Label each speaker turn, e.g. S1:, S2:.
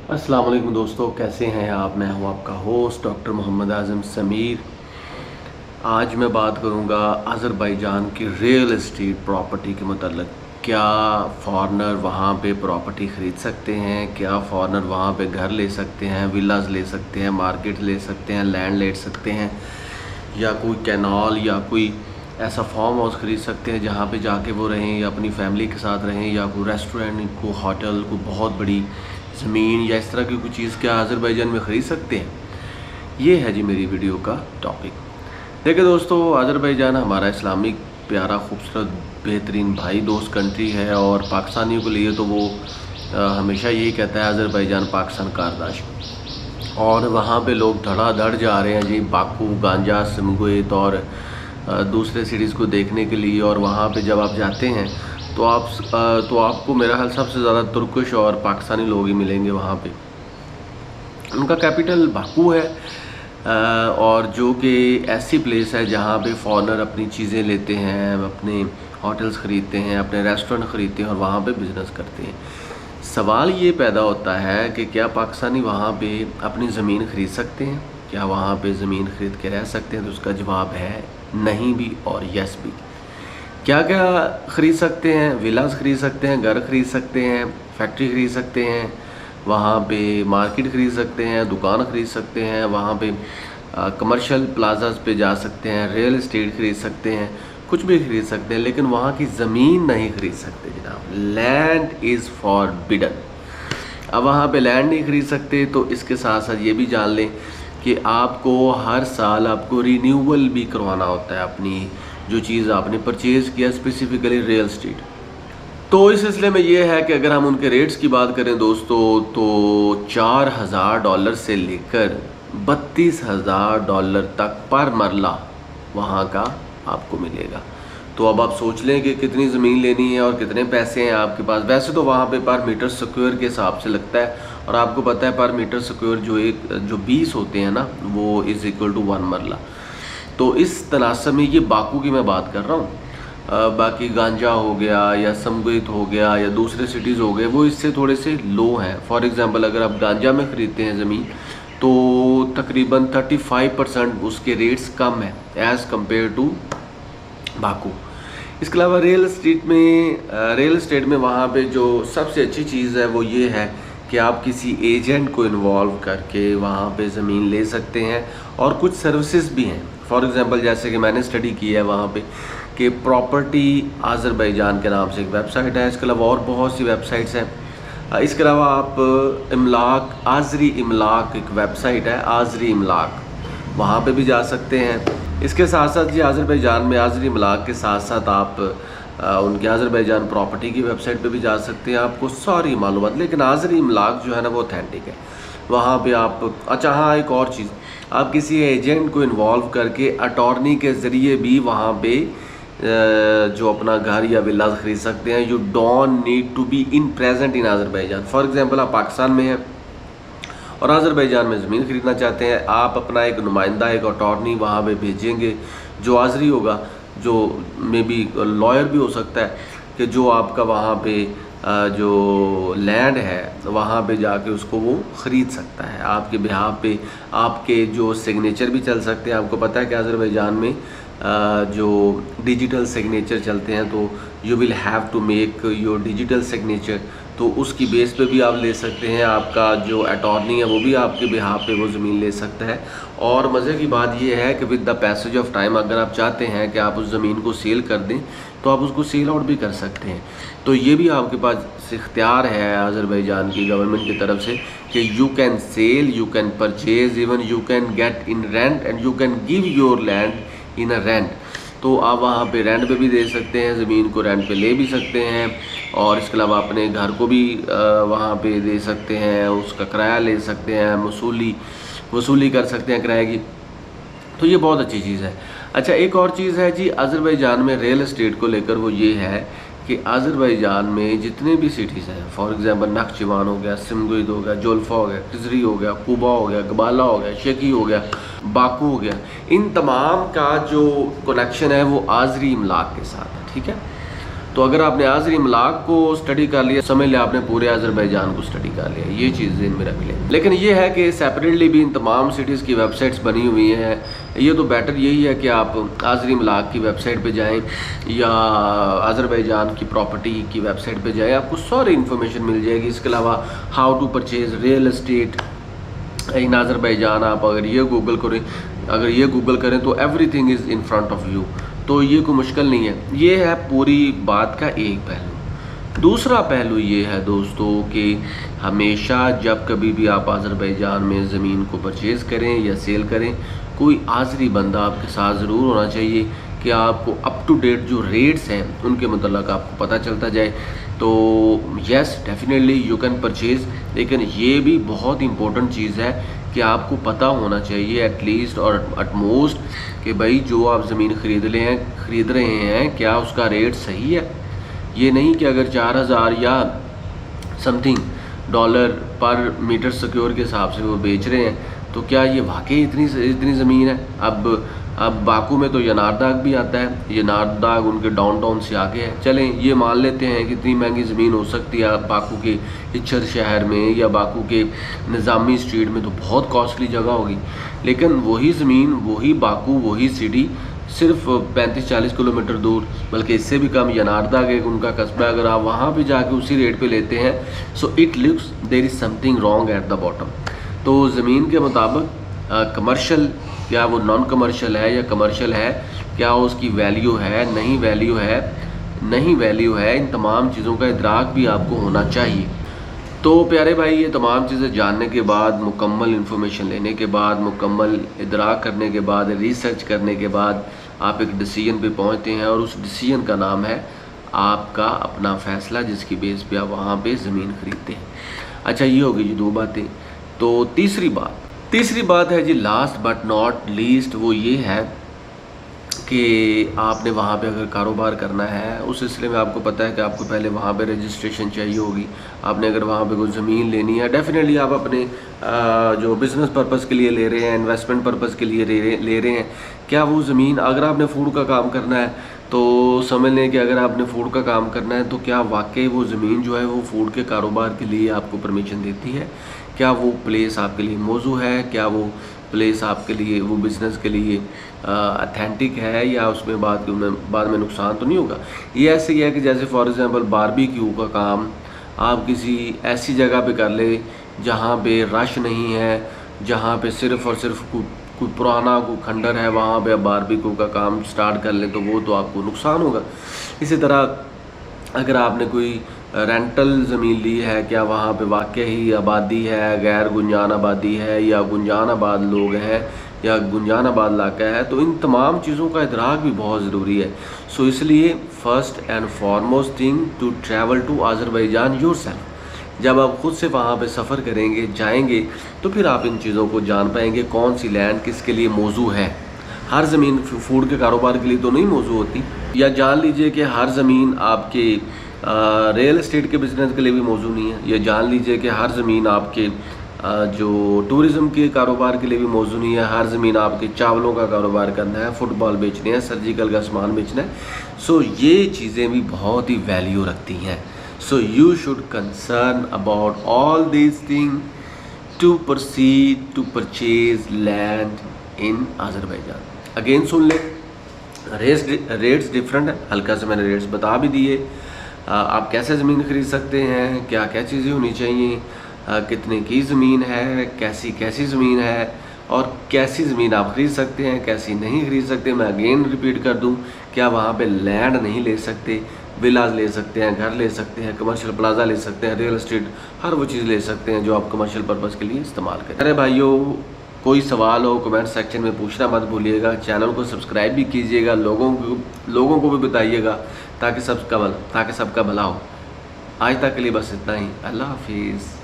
S1: अस्सलाम वालेकुम दोस्तों, कैसे हैं आप। मैं हूं आपका होस्ट डॉक्टर मोहम्मद आज़म समीर। आज मैं बात करूंगा अज़रबैजान की रियल एस्टेट प्रॉपर्टी के मतलब। क्या फॉरेनर वहां पे प्रॉपर्टी ख़रीद सकते हैं? क्या फॉरेनर वहां पे घर ले सकते हैं, विलाज ले सकते हैं, मार्केट ले सकते हैं, लैंड ले सकते हैं, या कोई कैनाल या कोई ऐसा फार्म हाउस ख़रीद सकते हैं जहाँ पे जाके वो रहें, या अपनी फैमिली के साथ रहें, या कोई रेस्टोरेंट को होटल को बहुत बड़ी ज़मीन या इस तरह की कोई चीज़ क्या अज़रबैजान में ख़रीद सकते हैं। ये है जी मेरी वीडियो का टॉपिक। देखिए दोस्तों, अज़रबैजान हमारा इस्लामिक प्यारा खूबसूरत बेहतरीन भाई दोस्त कंट्री है, और पाकिस्तानियों के लिए तो वो हमेशा यही कहता है अज़रबैजान पाकिस्तान कारदाश। और वहाँ पे लोग धड़ाधड़ जा रहे हैं जी, बाकू, गांजा, सिमगोइत और दूसरे सिटीज़ को देखने के लिए। और वहाँ पे जब आप जाते हैं तो आपको मेरा ख्याल सबसे ज़्यादा तुर्किश और पाकिस्तानी लोग ही मिलेंगे वहाँ पे। उनका कैपिटल बाकू है, और जो कि ऐसी प्लेस है जहाँ पे फॉरेनर अपनी चीज़ें लेते हैं, अपने होटल्स ख़रीदते हैं, अपने रेस्टोरेंट ख़रीदते हैं और वहाँ पे बिज़नेस करते हैं। सवाल ये पैदा होता है कि क्या पाकिस्तानी वहाँ पे अपनी ज़मीन ख़रीद सकते हैं? क्या वहाँ पे ज़मीन ख़रीद के रह सकते हैं? तो उसका जवाब है नहीं भी और यस भी। क्या क्या ख़रीद सकते हैं? विलास ख़रीद सकते हैं, घर ख़रीद सकते हैं, फैक्ट्री ख़रीद सकते हैं, वहाँ पे मार्केट ख़रीद सकते हैं, दुकान ख़रीद सकते हैं, वहाँ पे कमर्शियल प्लाजाज पे जा सकते हैं, रियल एस्टेट ख़रीद सकते हैं, कुछ भी ख़रीद सकते हैं, लेकिन वहाँ की ज़मीन नहीं ख़रीद सकते जनाब। Land is forbidden. अब वहाँ पे लैंड नहीं ख़रीद सकते तो इसके साथ साथ ये भी जान लें कि आपको हर साल आपको रिन्यूअल भी करवाना होता है अपनी जो चीज़ आपने परचेज़ किया, स्पेसिफ़िकली रियल एस्टेट। तो इस सिलसिले में ये है कि अगर हम उनके रेट्स की बात करें दोस्तों, तो $4000 से लेकर $32,000 तक पर मरला वहाँ का आपको मिलेगा। तो अब आप सोच लें कि कितनी ज़मीन लेनी है और कितने पैसे हैं आपके पास। वैसे तो वहाँ पे पर मीटर स्क्वायर के हिसाब से लगता है, और आपको पता है पर मीटर स्क्वायर जो 20 होते हैं ना, वो इज़ इक्वल टू 1 मरला। तो इस तनासब में ये बाकू की मैं बात कर रहा हूँ। बाकी गांजा हो गया या समगोइत हो गया या दूसरे सिटीज़ हो गए, वो इससे थोड़े से लो हैं। फॉर एग्ज़ाम्पल अगर आप गांजा में ख़रीदते हैं ज़मीन तो तकरीबन 35% उसके रेट्स कम है एज़ कम्पेयर टू बाकू। इसके अलावा रियल एस्टेट में वहाँ पे जो सबसे अच्छी चीज़ है वो ये है कि आप किसी एजेंट को इन्वॉल्व करके वहाँ पे ज़मीन ले सकते हैं, और कुछ सर्विसेज भी हैं। फॉर एग्ज़ाम्पल जैसे कि मैंने स्टडी की है वहाँ पे कि प्रॉपर्टी अज़रबैजान के नाम से एक वेबसाइट है। इसके अलावा और बहुत सी वेबसाइट्स हैं। इसके अलावा आप इमलाक, आज़री इमलाक एक वेबसाइट है, आज़री इमलाक, वहाँ पे भी जा सकते हैं। इसके साथ साथ जी अज़रबैजान में आज़री इमलाक के साथ साथ आप उनके अज़रबैजान प्रॉपर्टी की वेबसाइट पे भी जा सकते हैं, आपको सारी मालूमात। लेकिन आज़री इमलाक जो है ना वो ऑथेंटिक है। वहाँ पे आप अच्छा हाँ, एक और चीज़, आप किसी एजेंट को इन्वॉल्व करके अटॉर्नी के ज़रिए भी वहाँ पे जो अपना घर या विला ख़रीद सकते हैं। You don't need to be in present in Azerbaijan. For example आप पाकिस्तान में हैं और अज़रबैजान में ज़मीन ख़रीदना चाहते हैं, आप अपना एक नुमाइंदा, एक अटॉर्नी वहाँ पे भेजेंगे जो आज़री होगा, जो मे बी लॉयर भी हो सकता है, कि जो आपका वहाँ पे जो लैंड है वहाँ पे जाके उसको वो ख़रीद सकता है आपके बिहाफ पे। आपके जो सिग्नेचर भी चल सकते हैं। आपको पता है कि अज़रबैजान में जो डिजिटल सिग्नेचर चलते हैं, तो you will have to make your digital signature, तो उसकी बेस पे भी आप ले सकते हैं। आपका जो अटॉर्नी है वो भी आपके बिहाफ पे वो ज़मीन ले सकता है। और मज़े की बात ये है कि with the passage of time अगर आप चाहते हैं कि आप उस ज़मीन को सेल कर दें तो आप उसको सेल आउट भी कर सकते हैं। तो ये भी आपके पास इख्तियार है अज़रबैजान की गवर्नमेंट की तरफ से कि you can sell, you can purchase, even you can get in rent and you can give your land in a rent. तो आप वहाँ पे रेंट पे भी दे सकते हैं, ज़मीन को रेंट पे ले भी सकते हैं, और इसके अलावा अपने घर को भी वहाँ पे दे सकते हैं, उसका किराया ले सकते हैं, वसूली कर सकते हैं किराए की। तो ये बहुत अच्छी चीज़ है। अच्छा, एक और चीज़ है जी अज़रबैजान में रियल एस्टेट को लेकर, वो ये है कि अज़रबैजान में जितने भी सिटीज़ हैं, फॉर एग्ज़ाम्पल नक्शवान हो गया, सिमगोइत हो गया, जोल्फा हो गया, खिजरी हो गया, कुबा हो गया, गबाला हो गया, शेकी हो गया, बाकू हो गया, इन तमाम का जो कनेक्शन है वो आज़री इमलाक के साथ है। ठीक है, तो अगर आपने आज़री इमलाक को स्टडी कर लिया, समझ लिया आपने पूरे अज़रबैजान को स्टडी कर लिया। ये चीज़ इन में रख लें। लेकिन ये है कि सेपरेटली भी इन तमाम सिटीज़ की वेबसाइट्स बनी हुई हैं। ये तो बेटर यही है कि आप आज़री इमलाक की वेबसाइट पे जाएं या अज़रबैजान की प्रॉपर्टी की वेबसाइट पे जाएं, आपको सारी इन्फॉर्मेशन मिल जाएगी। इसके अलावा how to purchase real estate in Azerbaijan, आप अगर ये गूगल करें तो everything is in front of you. तो ये कोई मुश्किल नहीं है। ये है पूरी बात का एक पहलू। दूसरा पहलू ये है दोस्तों कि हमेशा जब कभी भी आप अज़रबैजान में ज़मीन को परचेज़ करें या सेल करें, कोई आज़री बंदा आपके साथ ज़रूर होना चाहिए कि आपको अप टू डेट जो रेट्स हैं उनके मतलब आपको पता चलता जाए। तो yes definitely you can purchase, लेकिन ये भी बहुत इंपॉर्टेंट चीज़ है कि आपको पता होना चाहिए एटलीस्ट और एटमोस्ट कि भाई जो आप ज़मीन ख़रीद रहे हैं क्या उसका रेट सही है। ये नहीं कि अगर 4000 या समथिंग डॉलर पर मीटर सिक्योर के हिसाब से वो बेच रहे हैं तो क्या ये वाकई इतनी ज़मीन है। अब बाकू में तो यनारदाग भी आता है, यनारदाग उनके डाउनटाउन से आगे है। चलें ये मान लेते हैं कि इतनी महंगी ज़मीन हो सकती है बाकू के इच्छर शहर में या बाकू के निज़ामी स्ट्रीट में, तो बहुत कॉस्टली जगह होगी। लेकिन वही ज़मीन, वही बाकू, वही सिटी सिर्फ 35-40 किलोमीटर दूर, बल्कि इससे भी कम यनारदाग एक उनका कस्बा, अगर आप वहाँ पे जाके उसी रेट पे लेते हैं so it looks there is something wrong at the bottom. तो ज़मीन के मुताबिक कमर्शियल, क्या वो नॉन कमर्शियल है या कमर्शियल है, क्या उसकी वैल्यू है, नहीं वैल्यू है, इन तमाम चीज़ों का इदराक भी आपको होना चाहिए। तो प्यारे भाई, ये तमाम चीज़ें जानने के बाद, मुकम्मल इन्फॉर्मेशन लेने के बाद, मुकम्मल इदराक करने के बाद, रिसर्च करने के बाद आप एक डिसीजन पे पहुंचते हैं और उस डिसीजन का नाम है आपका अपना फ़ैसला, जिसकी बेस पे आप वहाँ पे ज़मीन ख़रीदते हैं। अच्छा, ये होगी जी दो बातें। तो तीसरी बात है जी, लास्ट बट नॉट लीस्ट, वो ये है कि आपने वहाँ पे अगर कारोबार करना है, उस सिलसिले में आपको पता है कि आपको पहले वहाँ पे रजिस्ट्रेशन चाहिए होगी। आपने अगर वहाँ पे कोई ज़मीन लेनी है, डेफिनेटली आप अपने जो बिज़नेस पर्पज़ के लिए ले रहे हैं, इन्वेस्टमेंट पर्पज़ के लिए ले रहे हैं, क्या वो ज़मीन, अगर आपने फूड का काम करना है तो समझ लें कि अगर आपने फूड का काम करना है तो क्या वाकई वो ज़मीन जो है वो फूड के कारोबार के लिए आपको परमिशन देती है, क्या वो प्लेस आपके लिए मौजू है, क्या वो प्लेस आपके लिए, वो बिज़नेस के लिए अथेंटिक है, या उसमें बाद में नुकसान तो नहीं होगा। ये ऐसे ही है कि जैसे फॉर एग्ज़ाम्पल बारबेक्यू का काम आप किसी ऐसी जगह पे कर ले जहाँ पे रश नहीं है, जहाँ पे सिर्फ़ और सिर्फ कोई पुराना कोई खंडर है, वहाँ पे आप बारबेक्यू का काम स्टार्ट कर लें तो वो तो आपको नुकसान होगा। इसी तरह अगर आपने कोई रेंटल ज़मीन ली है, क्या वहाँ पे वाकई ही आबादी है, गैर गुंजान आबादी है, या गुंजान आबाद लोग हैं, या गुंजान आबाद इलाका है, तो इन तमाम चीज़ों का इदराक भी बहुत ज़रूरी है। सो इसलिए first and foremost thing to travel to Azerbaijan yourself. जब आप ख़ुद से वहाँ पे सफ़र करेंगे, जाएंगे, तो फिर आप इन चीज़ों को जान पाएंगे कौन सी लैंड किसके लिए मौजू है। हर ज़मीन फूड के कारोबार के लिए तो नहीं मौजू होती, या जान लीजिए कि हर ज़मीन आपके रियल एस्टेट के बिज़नेस के लिए भी मौजू नहीं है, या जान लीजिए कि हर ज़मीन आपके जो टूरिज़म के कारोबार के लिए भी मौजू नहीं है, हर ज़मीन आपके चावलों का कारोबार करना है, फुटबॉल बेचने हैं, सर्जिकल का सामान बेचना है। सो ये चीज़ें भी बहुत ही वैल्यू रखती हैं। So you should concern about all these thing to proceed to purchase land in Azerbaijan. Again सुन ले, रेट्स डिफरेंट है, हल्का से मैंने रेट्स बता भी दिए। आप कैसे ज़मीन ख़रीद सकते हैं, क्या क्या चीज़ें होनी चाहिए, कितने की ज़मीन है, कैसी ज़मीन है, और कैसी ज़मीन आप ख़रीद सकते हैं, कैसी नहीं ख़रीद सकते। मैं अगेन रिपीट कर दूं, क्या वहाँ पे लैंड नहीं ले सकते, विलाज ले सकते हैं, घर ले सकते हैं, कमर्शियल प्लाजा ले सकते हैं, रियल एस्टेट, हर वो चीज़ ले सकते हैं जो आप कमर्शियल पर्पज़ के लिए इस्तेमाल करें। अरे भाइयों, कोई सवाल हो कमेंट सेक्शन में पूछना मत भूलिएगा। चैनल को सब्सक्राइब भी कीजिएगा, लोगों को भी बताइएगा ताकि सबका भला हो। आज तक के लिए बस इतना ही। अल्लाह हाफिज़।